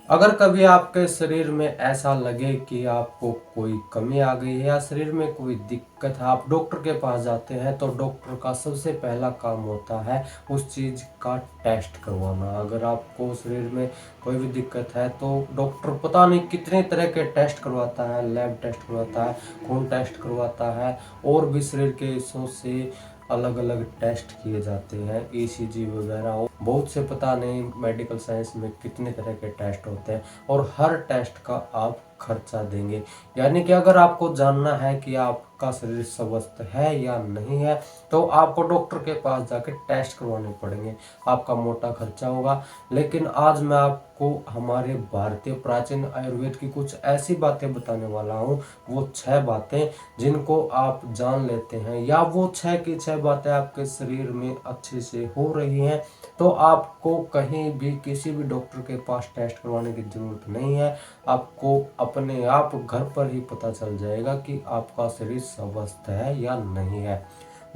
अगर कभी आपके शरीर में ऐसा लगे कि आपको कोई कमी आ गई है या शरीर में कोई दिक्कत है, आप डॉक्टर के पास जाते हैं तो डॉक्टर का सबसे पहला काम होता है उस चीज़ का टेस्ट करवाना। अगर आपको शरीर में कोई भी दिक्कत है तो डॉक्टर पता नहीं कितने तरह के टेस्ट करवाता है, लैब टेस्ट करवाता है, खून टेस्ट करवाता है और भी शरीर के हिस्सों से अलग अलग टेस्ट किए जाते हैं, ईसीजी वगैरह और बहुत से पता नहीं मेडिकल साइंस में कितने तरह के टेस्ट होते हैं और हर टेस्ट का आप खर्चा देंगे। यानी कि अगर आपको जानना है कि आपका शरीर स्वस्थ है या नहीं है तो आपको डॉक्टर के पास जाके टेस्ट करवाने पड़ेंगे, आपका मोटा खर्चा होगा। लेकिन आज मैं आपको हमारे भारतीय प्राचीन आयुर्वेद की कुछ ऐसी बातें बताने वाला हूँ, वो 6 बातें जिनको आप जान लेते हैं या वो 6 की 6 बातें आपके शरीर में अच्छे से हो रही हैं तो आपको कहीं भी किसी भी डॉक्टर के पास टेस्ट करवाने की ज़रूरत नहीं है। आपको अपने आप घर पर ही पता चल जाएगा कि आपका शरीर स्वस्थ है या नहीं है।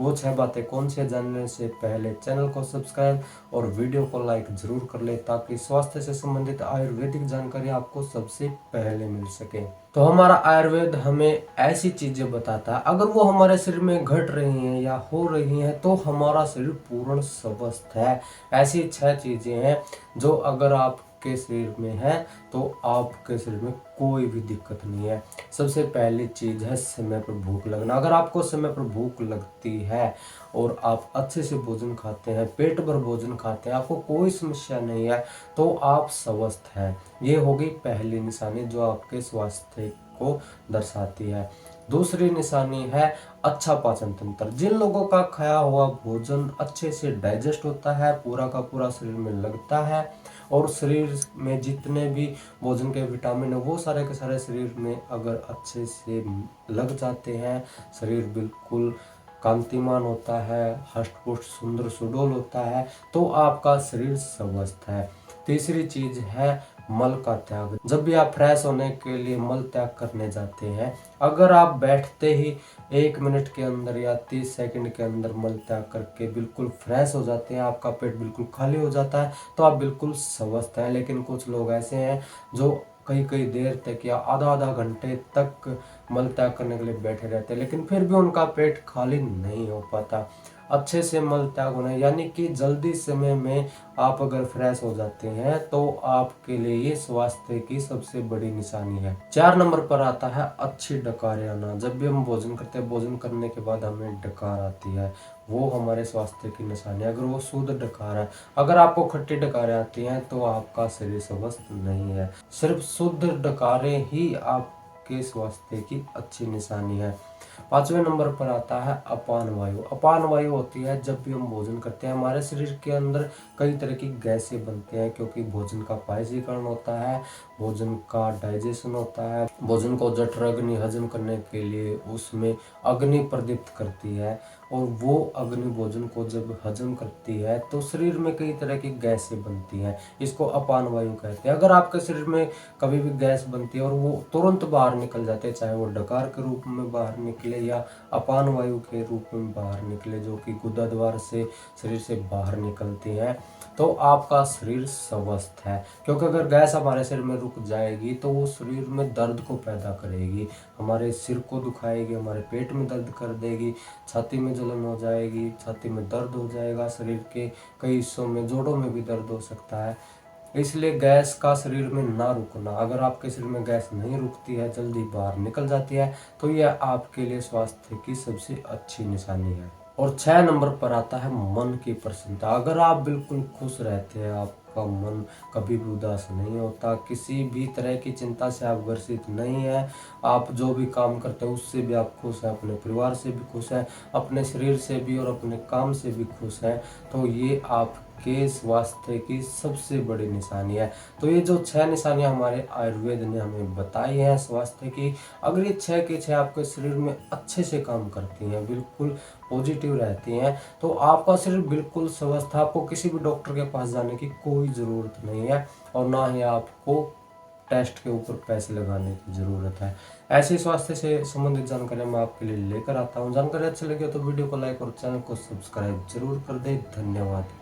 वो 6 बातें कौन सी जानने से पहले चैनल को सब्सक्राइब और वीडियो को लाइक जरूर कर ले ताकि स्वास्थ्य से संबंधित आयुर्वेदिक जानकारी आपको सबसे पहले मिल सके। तो हमारा आयुर्वेद हमें ऐसी चीजें बताता है, अगर वो हमारे शरीर में घट रही हैं या हो रही हैं तो हमारा शरीर पूर्ण स्वस्थ है। ऐसी 6 चीजें हैं जो अगर आपके शरीर में है तो आपके शरीर में कोई भी दिक्कत नहीं है। सबसे पहली चीज है समय पर भूख लगना। अगर आपको समय पर भूख लगती है और आप अच्छे से भोजन खाते हैं, पेट भर भोजन खाते हैं, आपको कोई समस्या नहीं है तो आप स्वस्थ हैं। ये होगी पहली निशानी जो आपके स्वास्थ्य को दर्शाती है। दूसरी निशानी है अच्छा पाचन तंत्र। जिन लोगों का खाया हुआ भोजन अच्छे से डाइजेस्ट होता है, पूरा का पूरा शरीर में लगता है और शरीर में जितने भी भोजन के विटामिन है वो सारे के सारे शरीर में अगर अच्छे से लग जाते हैं, शरीर बिल्कुल कांतिमान होता है, हष्ट पुष्ट सुंदर सुडौल होता है तो आपका शरीर स्वस्थ है। तीसरी चीज है मल का त्याग। जब भी आप फ्रेश होने के लिए मल त्याग करने जाते हैं, अगर आप बैठते ही 1 मिनट के अंदर या 30 सेकंड के अंदर मल त्याग करके बिल्कुल फ्रेश हो जाते हैं, आपका पेट बिल्कुल खाली हो जाता है तो आप बिल्कुल स्वस्थ हैं। लेकिन कुछ लोग ऐसे हैं जो कई कई देर तक या आधा आधा घंटे तक मल त्याग करने के लिए बैठे रहते हैं लेकिन फिर भी उनका पेट खाली नहीं हो पाता। अच्छे से मल त्याग होना यानी कि जल्दी समय में आप अगर फ्रेश हो जाते हैं तो आपके लिए ये स्वास्थ्य की सबसे बड़ी निशानी है। 4 नंबर पर आता है अच्छी डकारें आना। जब भी हम भोजन करते हैं, भोजन करने के बाद हमें डकार आती है, वो हमारे स्वास्थ्य की निशानी है। अगर वो शुद्ध डकार है, अगर आपको खट्टी डकारें आती हैं तो आपका शरीर स्वस्थ नहीं है। सिर्फ शुद्ध डकारें ही आपके स्वास्थ्य की अच्छी निशानी है। 5वें नंबर पर आता है अपान वायु। अपान वायु होती है जब भी हम भोजन करते हैं, हमारे शरीर के अंदर कई तरह की गैसें बनती हैं क्योंकि भोजन का पायजीकरण होता है, भोजन का डाइजेशन होता है, भोजन को जठर अग्नि हजम करने के लिए उसमें अग्नि प्रदीप्त करती है और वो अग्नि भोजन को जब हजम करती है तो शरीर में कई तरह की गैसें बनती हैं, इसको अपान वायु कहते हैं। अगर आपके शरीर में कभी भी गैस बनती है और वो तुरंत बाहर निकल जाते हैं, चाहे वो डकार के रूप में बाहर निकले या अपान वायु के रूप में बाहर निकले जो कि गुदा द्वार से शरीर से बाहर निकलती है, तो आपका शरीर स्वस्थ है। क्योंकि अगर गैस हमारे शरीर में रुक जाएगी तो वो शरीर में दर्द को पैदा करेगी, हमारे सिर को दुखाएगी, हमारे पेट में दर्द कर देगी, छाती में जलन हो जाएगी, छाती में दर्द हो जाएगा, शरीर के कई हिस्सों में जोड़ों में भी दर्द हो सकता है। इसलिए गैस का शरीर में ना रुकना, अगर आपके शरीर में गैस नहीं रुकती है, जल्दी बाहर निकल जाती है तो यह आपके लिए स्वास्थ्य की सबसे अच्छी निशानी है। और 6 नंबर पर आता है मन की प्रसन्नता। अगर आप बिल्कुल खुश रहते हैं, आपका मन कभी भी उदास नहीं होता, किसी भी तरह की चिंता से आप ग्रसित नहीं है, आप जो भी काम करते हैं उससे भी आप खुश हैं, अपने परिवार से भी खुश हैं, अपने शरीर से भी और अपने काम से भी खुश हैं, तो ये आपके स्वास्थ्य की सबसे बड़ी निशानी है। तो ये जो 6 निशानियां हमारे आयुर्वेद ने हमें बताई हैं स्वास्थ्य की, अगर ये 6 की 6 आपके शरीर में अच्छे से काम करती हैं, बिल्कुल पॉजिटिव रहती हैं, तो आपका शरीर बिल्कुल स्वस्थ है। आपको किसी भी डॉक्टर के पास जाने की कोई ज़रूरत नहीं है और ना ही आपको टेस्ट के ऊपर पैसे लगाने की ज़रूरत है। ऐसी स्वास्थ्य से संबंधित जानकारी मैं आपके लिए लेकर आता हूँ। जानकारी अच्छी लगी तो वीडियो को लाइक और चैनल को सब्सक्राइब जरूर कर दें। धन्यवाद।